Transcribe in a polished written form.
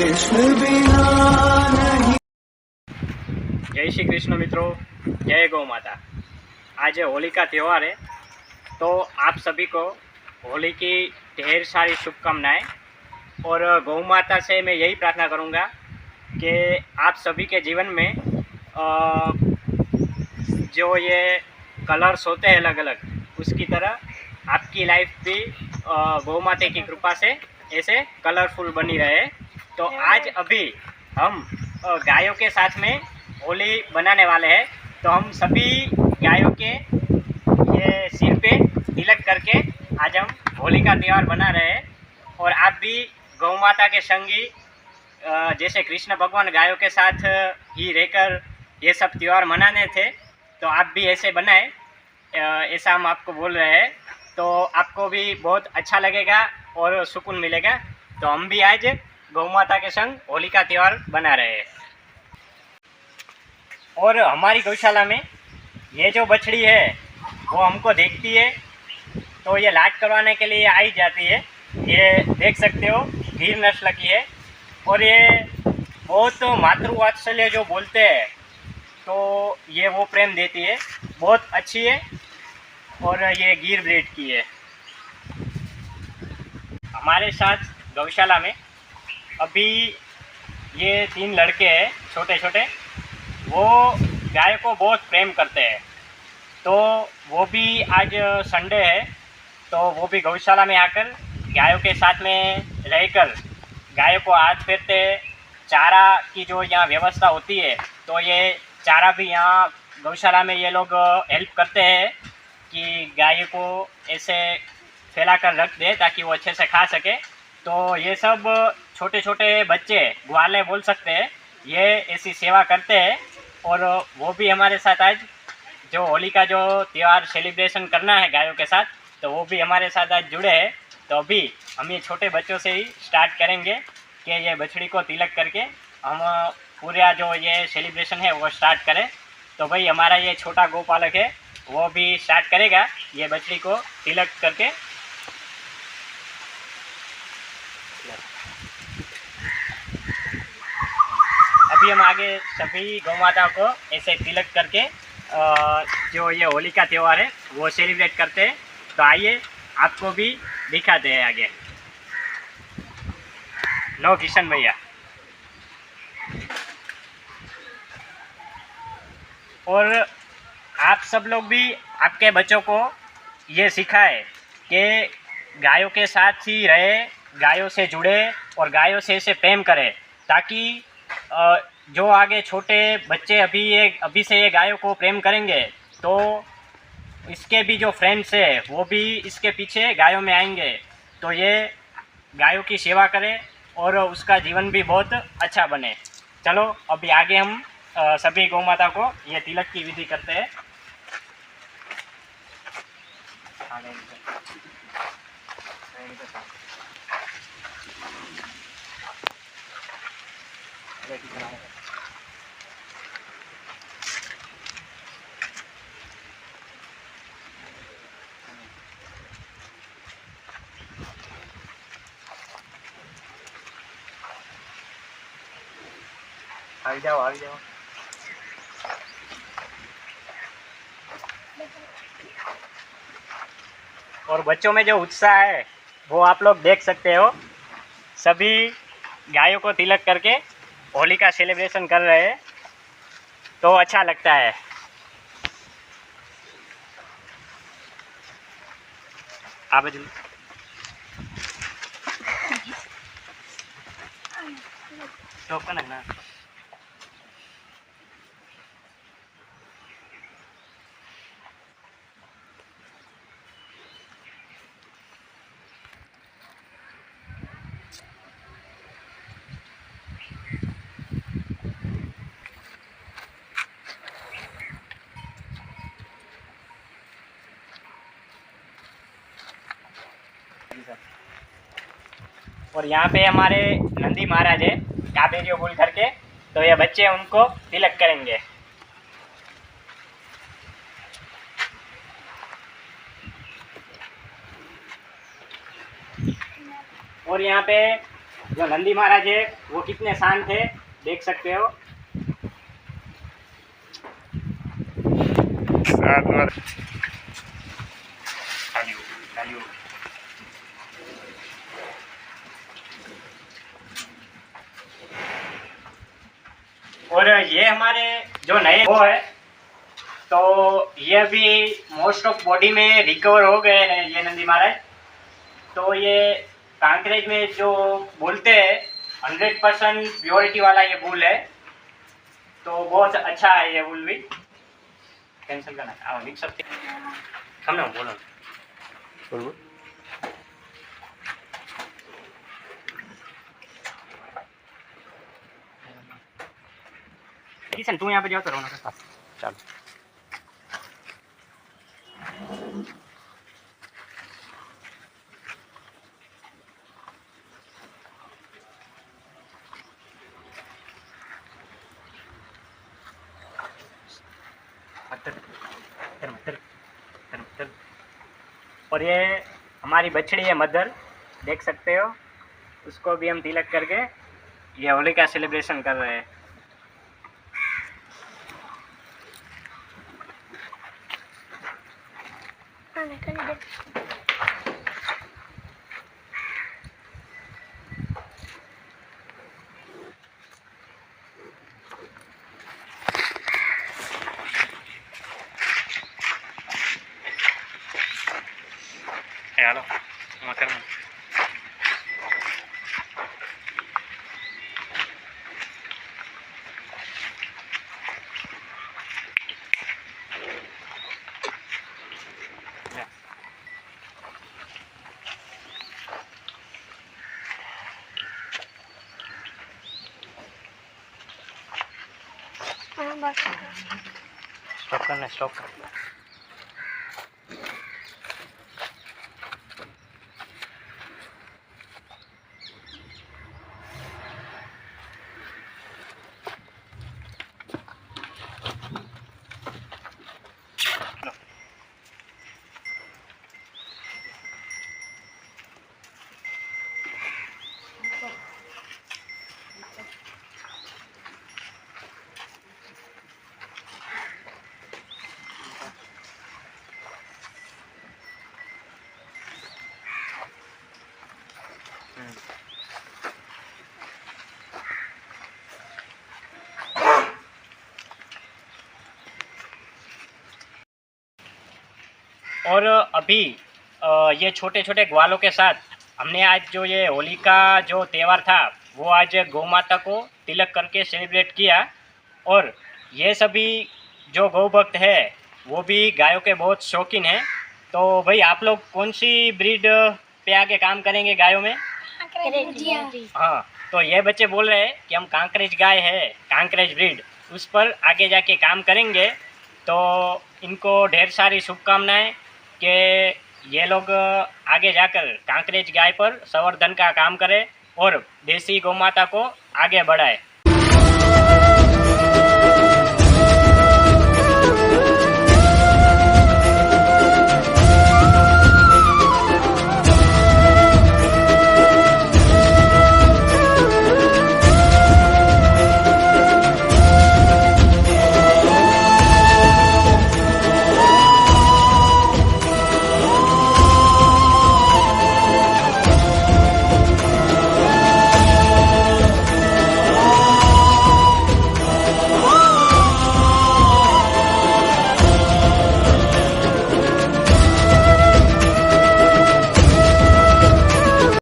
कृष्ण बिना नहीं। जय श्री कृष्ण मित्रों, जय गौ माता। आज होली का त्यौहार है, तो आप सभी को होली की ढेर सारी शुभकामनाएं। और गौ माता से मैं यही प्रार्थना करूंगा कि आप सभी के जीवन में जो ये कलर्स होते हैं अलग अलग, उसकी तरह आपकी लाइफ भी गौ माता की कृपा से ऐसे कलरफुल बनी रहे। तो आज अभी हम गायों के साथ में होली बनाने वाले हैं। तो हम सभी गायों के ये सिर पे तिलक करके आज हम होली का त्यौहार बना रहे हैं। और आप भी गौ माता के संगी जैसे कृष्ण भगवान गायों के साथ ही रहकर ये सब त्यौहार मनाने थे, तो आप भी ऐसे बनाएं, ऐसा हम आपको बोल रहे हैं। तो आपको भी बहुत अच्छा लगेगा और सुकून मिलेगा। तो हम भी आज गौ माता के संग होली का त्यौहार बना रहे हैं। और हमारी गौशाला में ये जो बछड़ी है वो हमको देखती है, तो ये लाड करवाने के लिए आई जाती है। ये देख सकते हो, गिर नस्ल की है। और ये बहुत मातृवात्सल्य जो बोलते हैं, तो ये वो प्रेम देती है, बहुत अच्छी है। और ये गिर ब्रीड की है। हमारे साथ गौशाला में अभी ये 3 लड़के हैं छोटे छोटे, वो गाय को बहुत प्रेम करते हैं। तो वो भी आज संडे है, तो वो भी गौशाला में आकर गायों के साथ में रहकर गायों को हाथ फेरते हैं। चारा की जो यहाँ व्यवस्था होती है, तो ये चारा भी यहाँ गौशाला में ये लोग हेल्प करते हैं कि गाय को ऐसे फैला कर रख दे ताकि वो अच्छे से खा सके। तो ये सब छोटे छोटे बच्चे, ग्वाले बोल सकते हैं, ये ऐसी सेवा करते हैं। और वो भी हमारे साथ आज जो होली का जो त्यौहार सेलिब्रेशन करना है गायों के साथ, तो वो भी हमारे साथ आज जुड़े हैं। तो अभी हम ये छोटे बच्चों से ही स्टार्ट करेंगे कि ये बछड़ी को तिलक करके हम पूरा जो ये सेलिब्रेशन है वो स्टार्ट करें। तो भाई हमारा ये छोटा गोपालक है, वो भी स्टार्ट करेगा ये बछड़ी को तिलक करके। अभी हम आगे सभी गौ माता को ऐसे तिलक करके जो ये होली का त्यौहार है वो सेलिब्रेट करते हैं। तो आइए आपको भी दिखाते हैं आगे। लो किशन भैया। और आप सब लोग भी आपके बच्चों को ये सिखाए कि गायों के साथ ही रहे, गायों से जुड़े और गायों से ऐसे प्रेम करें, ताकि जो आगे छोटे बच्चे अभी से ये गायों को प्रेम करेंगे, तो इसके भी जो फ्रेंड्स है वो भी इसके पीछे गायों में आएंगे। तो ये गायों की सेवा करें और उसका जीवन भी बहुत अच्छा बने। चलो अभी आगे हम सभी गौ माता को ये तिलक की विधि करते हैं। आ जाओ आ जाओ। और बच्चों में जो उत्साह है वो आप लोग देख सकते हो। सभी गायों को तिलक करके होली का सेलिब्रेशन कर रहे हैं, तो अच्छा लगता है। आप टोकन है ना। और यहाँ पे हमारे नंदी महाराज है, काबेरियो बोल करके, तो ये बच्चे उनको तिलक करेंगे। और यहाँ पे जो नंदी महाराज है वो कितने शांत है, देख सकते हो। और ये हमारे जो नए वो है, तो ये अभी मोस्ट ऑफ बॉडी में रिकवर हो गए हैं ये नंदी महाराज। तो ये कांकरेज में जो बोलते हैं 100% प्योरिटी वाला ये वूल है, तो बहुत अच्छा है ये वूल भी। कैंसिल करना आओ लिख सकते हम ना, बोलो बोलो। किशन तू यहाँ पे जाओ तो रोना के पास चलो। और ये हमारी बछड़ी है मदर, देख सकते हो। उसको भी हम तिलक करके ये होली का सेलिब्रेशन कर रहे हैं। हेलो मकर स्टॉप करना, स्टॉप करना। और अभी ये छोटे छोटे ग्वालों के साथ हमने आज जो ये होली का जो त्यौहार था वो आज गौ माता को तिलक करके सेलिब्रेट किया। और ये सभी जो गौ भक्त है वो भी गायों के बहुत शौकीन हैं। तो भाई आप लोग कौन सी ब्रीड पे आके काम करेंगे गायों में? हाँ, तो ये बच्चे बोल रहे हैं कि हम कांकरेज गाय है, कांकरेज ब्रीड, उस पर आगे जाके काम करेंगे। तो इनको ढेर सारी शुभकामनाएं कि ये लोग आगे जाकर कांकरेज गाय पर संवर्धन का काम करें और देसी गौ माता को आगे बढ़ाए।